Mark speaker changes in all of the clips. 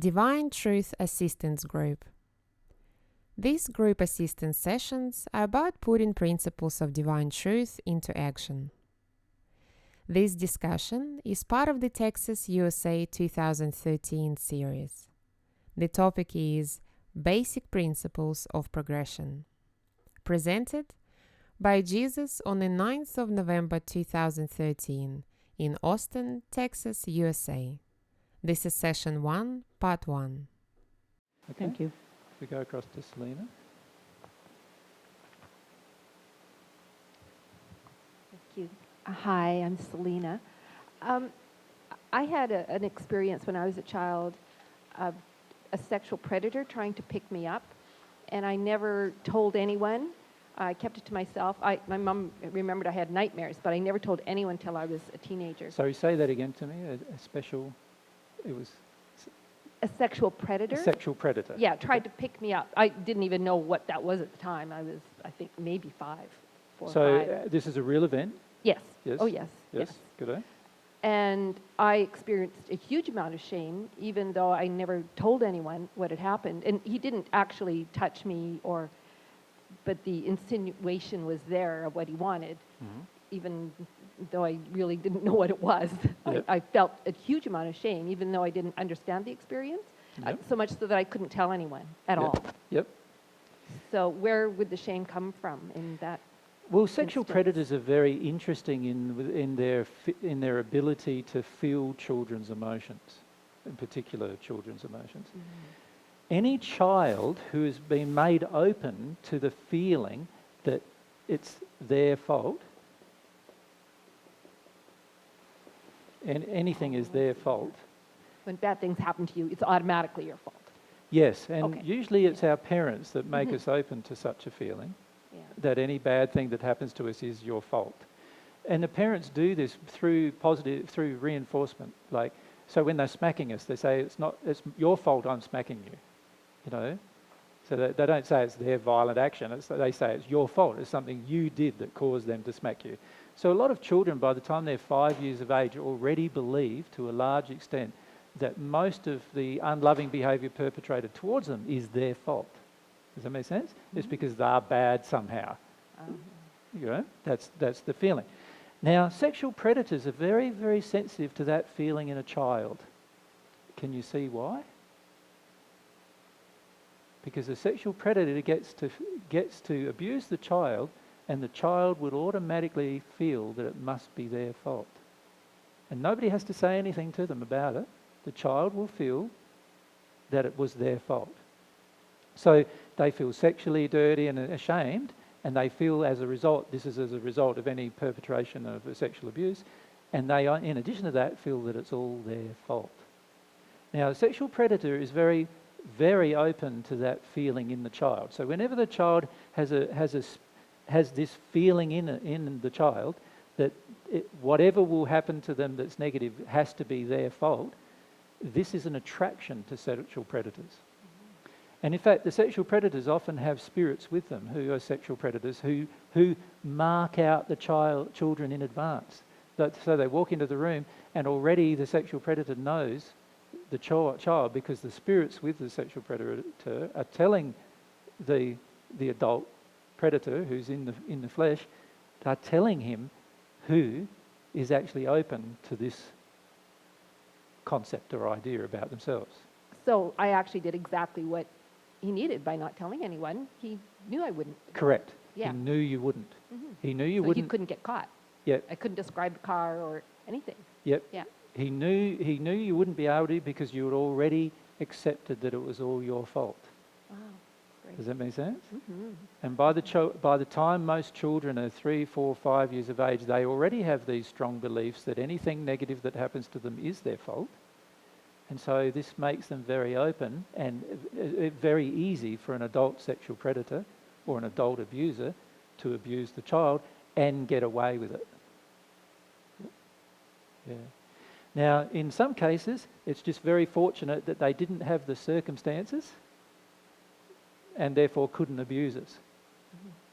Speaker 1: Divine Truth Assistance Group. These group assistance sessions are about putting principles of divine truth into action. This discussion is part of the Texas USA 2013 series. The topic is Basic Principles of Progression. Presented by Jesus on the 9th of November 2013 in Austin, Texas, USA. This is Session 1, Part 1.
Speaker 2: Okay.
Speaker 3: Thank you.
Speaker 2: We go across to Selena.
Speaker 3: Thank you. Hi, I'm Selena. I had an experience when I was a child of a sexual predator trying to pick me up, and I never told anyone. I kept it to myself. My mom remembered I had nightmares, but I never told anyone till I was a teenager.
Speaker 2: Sorry, say that again to me. A special, it was
Speaker 3: A sexual predator?
Speaker 2: a sexual predator.
Speaker 3: Yeah, tried to pick me up. I didn't even know what that was at the time. I was, I think, maybe 4 or 5.
Speaker 2: So this is a real event?
Speaker 3: Yes.
Speaker 2: Yes.
Speaker 3: Oh, yes.
Speaker 2: Yes. Good day.
Speaker 3: And I experienced a huge amount of shame, even though I never told anyone what had happened. And he didn't actually touch me, but the insinuation was there of what he wanted, even though I really didn't know what it was.
Speaker 2: Yep.
Speaker 3: I felt a huge amount of shame, even though I didn't understand the experience,
Speaker 2: Yep.
Speaker 3: so much so that I couldn't tell anyone at all.
Speaker 2: Yep.
Speaker 3: So where would the shame come from in that?
Speaker 2: Well, sexual
Speaker 3: Instance.
Speaker 2: predators are very interesting in their ability to feel children's emotions, in particular children's emotions. Any child who has been made open to the feeling that it's their fault, and anything is their fault.
Speaker 3: When bad things happen to you, it's automatically your fault.
Speaker 2: Yes, and
Speaker 3: Okay.
Speaker 2: usually it's our parents that make us open to such a feeling,
Speaker 3: Yeah.
Speaker 2: that any bad thing that happens to us is your fault. And the parents do this through reinforcement. Like, so when they're smacking us, they say, it's your fault I'm smacking you, you know? So they don't say it's their violent action, they say it's your fault, it's something you did that caused them to smack you. So a lot of children, by the time they're 5 years of age, already believe to a large extent that most of the unloving behaviour perpetrated towards them is their fault. Does that make sense? It's because they're bad somehow. You know, that's the feeling. Now, sexual predators are very, very sensitive to that feeling in a child. Can you see why? Because a sexual predator gets to abuse the child, and the child would automatically feel that it must be their fault. And nobody has to say anything to them about it. The child will feel that it was their fault. So they feel sexually dirty and ashamed, and they feel as a result, this is as a result of any perpetration of sexual abuse, and they, in addition to that, feel that it's all their fault. Now, a sexual predator is very, very open to that feeling in the child. So whenever the child has this feeling in the child that whatever will happen to them that's negative has to be their fault, this is an attraction to sexual predators. And in fact, the sexual predators often have spirits with them who are sexual predators who mark out the children in advance. So they walk into the room and already the sexual predator knows the child because the spirits with the sexual predator are telling the adult predator who's in the flesh, are telling him who is actually open to this concept or idea about themselves.
Speaker 3: So I actually did exactly what he needed by not telling anyone. He knew I wouldn't.
Speaker 2: Correct.
Speaker 3: Yeah.
Speaker 2: He knew you wouldn't. He knew you
Speaker 3: So
Speaker 2: wouldn't.
Speaker 3: he couldn't get caught.
Speaker 2: Yep.
Speaker 3: I couldn't describe the car or anything.
Speaker 2: Yep.
Speaker 3: Yeah.
Speaker 2: He knew you wouldn't be able to because you had already accepted that it was all your fault.
Speaker 3: Wow. Great.
Speaker 2: Does that make sense?
Speaker 3: Mm-hmm.
Speaker 2: And by the time most children are 3, 4, 5 years of age, they already have these strong beliefs that anything negative that happens to them is their fault. And so this makes them very open and very easy for an adult sexual predator or an adult abuser to abuse the child and get away with it. Yeah. Now, in some cases, it's just very fortunate that they didn't have the circumstances and therefore couldn't abuse us.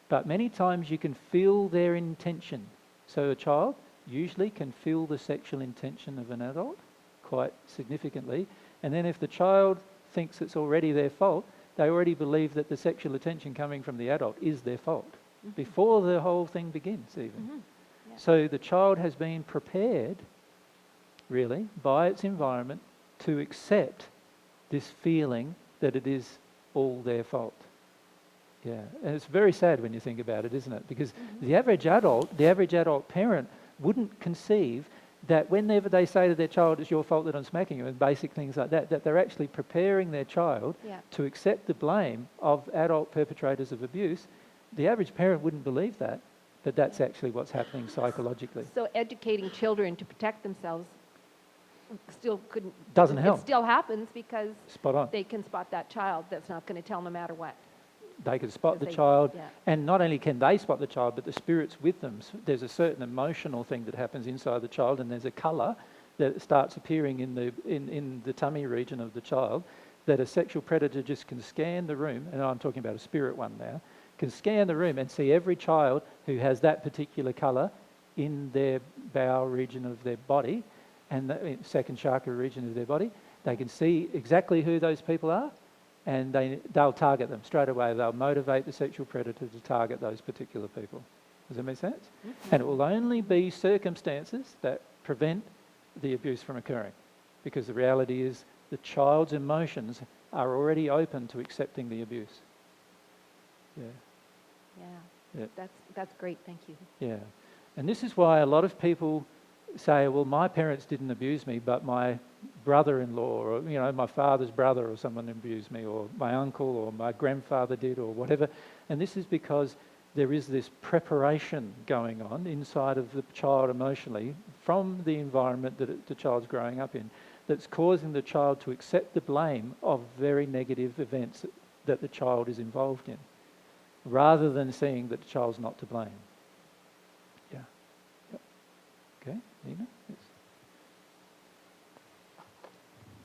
Speaker 2: But many times you can feel their intention. So a child usually can feel the sexual intention of an adult quite significantly. And then if the child thinks it's already their fault, they already believe that the sexual attention coming from the adult is their fault before the whole thing begins even.
Speaker 3: Yeah.
Speaker 2: So the child has been prepared, really, by its environment to accept this feeling that it is all their fault. Yeah, and it's very sad when you think about it, isn't it? Because the average adult parent wouldn't conceive that whenever they say to their child, it's your fault that I'm smacking you, and basic things like that, that they're actually preparing their child
Speaker 3: Yeah.
Speaker 2: to accept the blame of adult perpetrators of abuse. The average parent wouldn't believe that that's actually what's happening psychologically.
Speaker 3: So educating children to protect themselves still couldn't...
Speaker 2: Doesn't help.
Speaker 3: It still happens because
Speaker 2: Spot on.
Speaker 3: they can spot that child that's not going to tell no matter what.
Speaker 2: They can spot the
Speaker 3: Because they-
Speaker 2: child,
Speaker 3: yeah.
Speaker 2: and not only can they spot the child, but the spirit's with them. There's a certain emotional thing that happens inside the child, and there's a colour that starts appearing in the tummy region of the child that a sexual predator just can scan the room, and I'm talking about a spirit one now, can scan the room and see every child who has that particular colour in their bowel region of their body, and the second chakra region of their body. They can see exactly who those people are, and they'll target them straight away. They'll motivate the sexual predator to target those particular people. Does that make sense? And it will only be circumstances that prevent the abuse from occurring, because the reality is the child's emotions are already open to accepting the abuse. Yeah.
Speaker 3: Yeah.
Speaker 2: Yeah.
Speaker 3: That's great. Thank you.
Speaker 2: Yeah. And this is why a lot of people say, well, my parents didn't abuse me, but my brother-in-law or, my father's brother or someone abused me, or my uncle or my grandfather did, or whatever. And this is because there is this preparation going on inside of the child emotionally from the environment that the child's growing up in that's causing the child to accept the blame of very negative events that the child is involved in, rather than seeing that the child's not to blame. Yeah. Yep. Okay, Nina? Yes.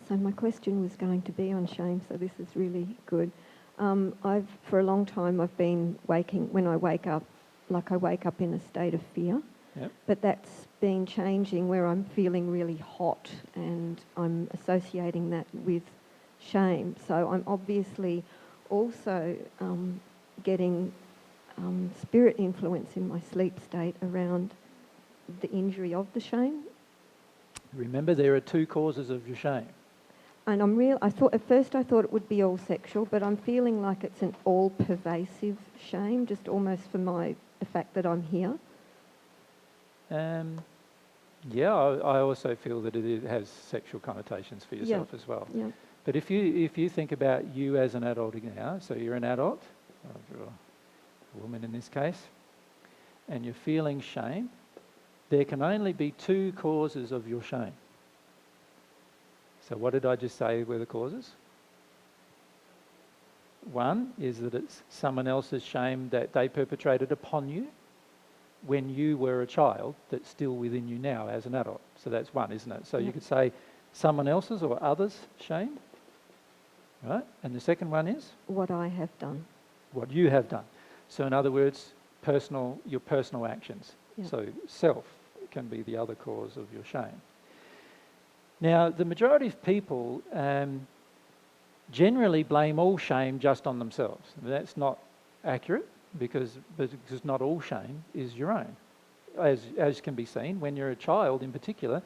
Speaker 4: So my question was going to be on shame, so this is really good. For a long time, I've been when I wake up, I wake up in a state of fear.
Speaker 2: Yep.
Speaker 4: But that's been changing where I'm feeling really hot, and I'm associating that with shame. So I'm obviously also getting spirit influence in my sleep state around the injury of the shame.
Speaker 2: Remember, there are two causes of your shame.
Speaker 4: And at first I thought it would be all sexual, but I'm feeling like it's an all-pervasive shame, just almost for the fact that I'm here.
Speaker 2: Yeah, I also feel that it has sexual connotations for yourself as well.
Speaker 4: Yeah.
Speaker 2: But if you think about you as an adult now, so you're an adult, or you're a woman in this case, and you're feeling shame, there can only be two causes of your shame. So what did I just say were the causes? One is that it's someone else's shame that they perpetrated upon you when you were a child that's still within you now as an adult. So that's one, isn't it? So you could say someone else's or others' shame, right? And the second one is?
Speaker 4: What I have done.
Speaker 2: What you have done. So in other words, your personal actions.
Speaker 4: Yeah.
Speaker 2: So self can be the other cause of your shame. Now, the majority of people generally blame all shame just on themselves. That's not accurate because not all shame is your own. As can be seen, when you're a child in particular,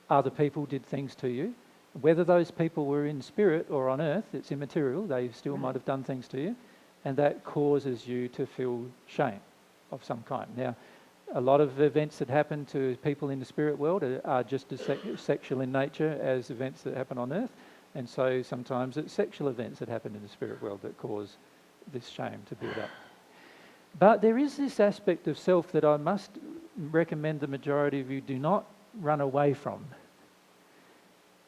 Speaker 2: other people did things to you. Whether those people were in spirit or on earth, it's immaterial. They still might have done things to you, and that causes you to feel shame of some kind. Now, a lot of events that happen to people in the spirit world are just as sexual in nature as events that happen on earth, and so sometimes it's sexual events that happen in the spirit world that cause this shame to build up. But there is this aspect of self that I must recommend the majority of you do not run away from.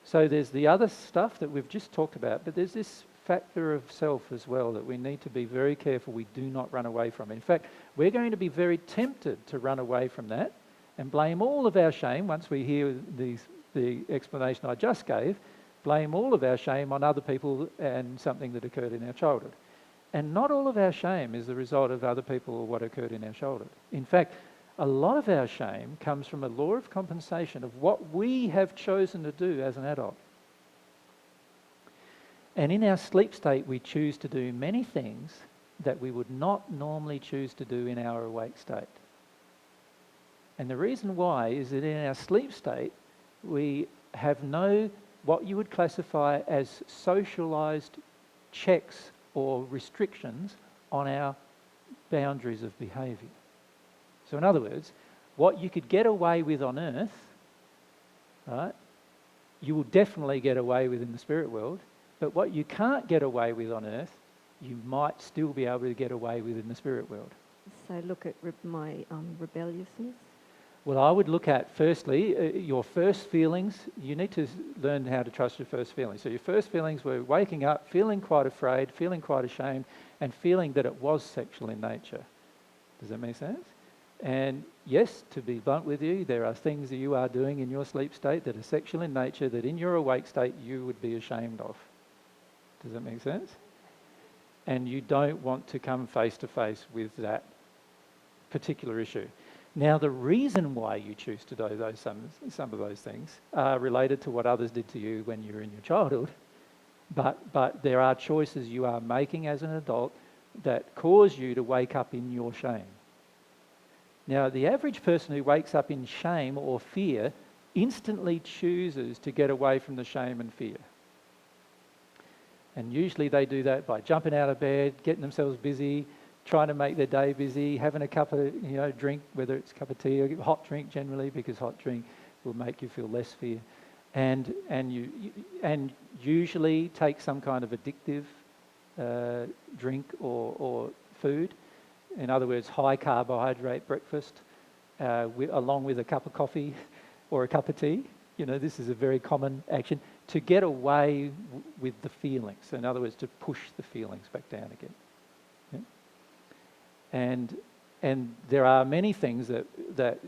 Speaker 2: So there's the other stuff that we've just talked about, but there's this factor of self as well that we need to be very careful we do not run away from. In fact, we're going to be very tempted to run away from that and blame all of our shame, once we hear the explanation I just gave, blame all of our shame on other people and something that occurred in our childhood. And not all of our shame is the result of other people or what occurred in our childhood. In fact, a lot of our shame comes from a law of compensation of what we have chosen to do as an adult. And in our sleep state, we choose to do many things that we would not normally choose to do in our awake state. And the reason why is that in our sleep state, we have no, what you would classify as socialized checks or restrictions on our boundaries of behavior. So in other words, what you could get away with on earth, right, you will definitely get away with in the spirit world, but what you can't get away with on earth, you might still be able to get away with in the spirit world.
Speaker 4: So look at my rebelliousness.
Speaker 2: Well, I would look at, firstly, your first feelings. You need to learn how to trust your first feelings. So your first feelings were waking up, feeling quite afraid, feeling quite ashamed, and feeling that it was sexual in nature. Does that make sense? And yes, to be blunt with you, there are things that you are doing in your sleep state that are sexual in nature that in your awake state you would be ashamed of. Does that make sense? And you don't want to come face to face with that particular issue. Now, the reason why you choose to do some of those things are related to what others did to you when you were in your childhood, but there are choices you are making as an adult that cause you to wake up in your shame. Now, the average person who wakes up in shame or fear instantly chooses to get away from the shame and fear. And usually they do that by jumping out of bed, getting themselves busy, trying to make their day busy, having a cup of drink, whether it's a cup of tea or hot drink generally, because hot drink will make you feel less fear, and usually take some kind of addictive drink or food. In other words, high carbohydrate breakfast along with a cup of coffee or a cup of tea. This is a very common action to get away with the feelings. So in other words, to push the feelings back down again. Yeah? And there are many things that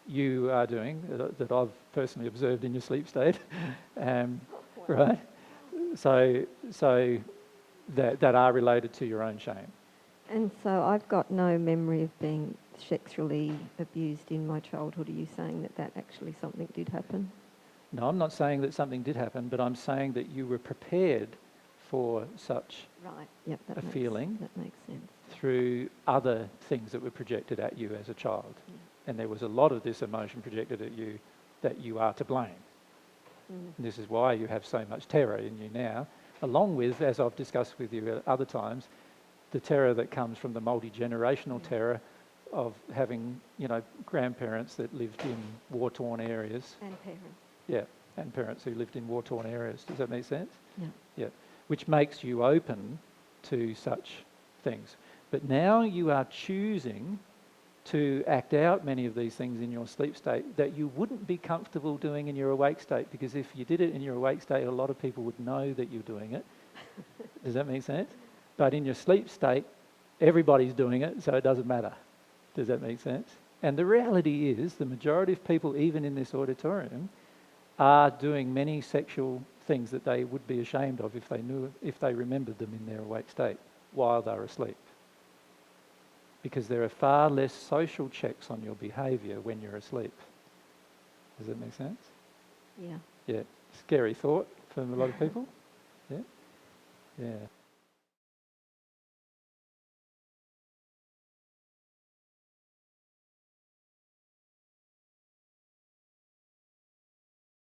Speaker 2: you are doing that I've personally observed in your sleep state, right? So that are related to your own shame.
Speaker 4: And so I've got no memory of being sexually abused in my childhood. Are you saying that actually something did happen?
Speaker 2: No, I'm not saying that something did happen, but I'm saying that you were prepared for such a feeling.
Speaker 4: That makes sense.
Speaker 2: Through other things that were projected at you as a child. Yeah. And there was a lot of this emotion projected at you that you are to blame. Mm. And this is why you have so much terror in you now, along with, as I've discussed with you at other times, the terror that comes from the multi-generational terror of having, grandparents that lived in war-torn areas.
Speaker 4: And parents.
Speaker 2: Yeah, and parents who lived in war-torn areas. Does that make sense?
Speaker 4: Yeah.
Speaker 2: Yeah. Which makes you open to such things. But now you are choosing to act out many of these things in your sleep state that you wouldn't be comfortable doing in your awake state, because if you did it in your awake state, a lot of people would know that you're doing it. Does that make sense? But in your sleep state, everybody's doing it, so it doesn't matter. Does that make sense? And the reality is, the majority of people, even in this auditorium, are doing many sexual things that they would be ashamed of if they remembered them in their awake state while they're asleep. Because there are far less social checks on your behaviour when you're asleep. Does that make sense?
Speaker 4: Yeah.
Speaker 2: Yeah. Scary thought for a lot of people. Yeah. Yeah.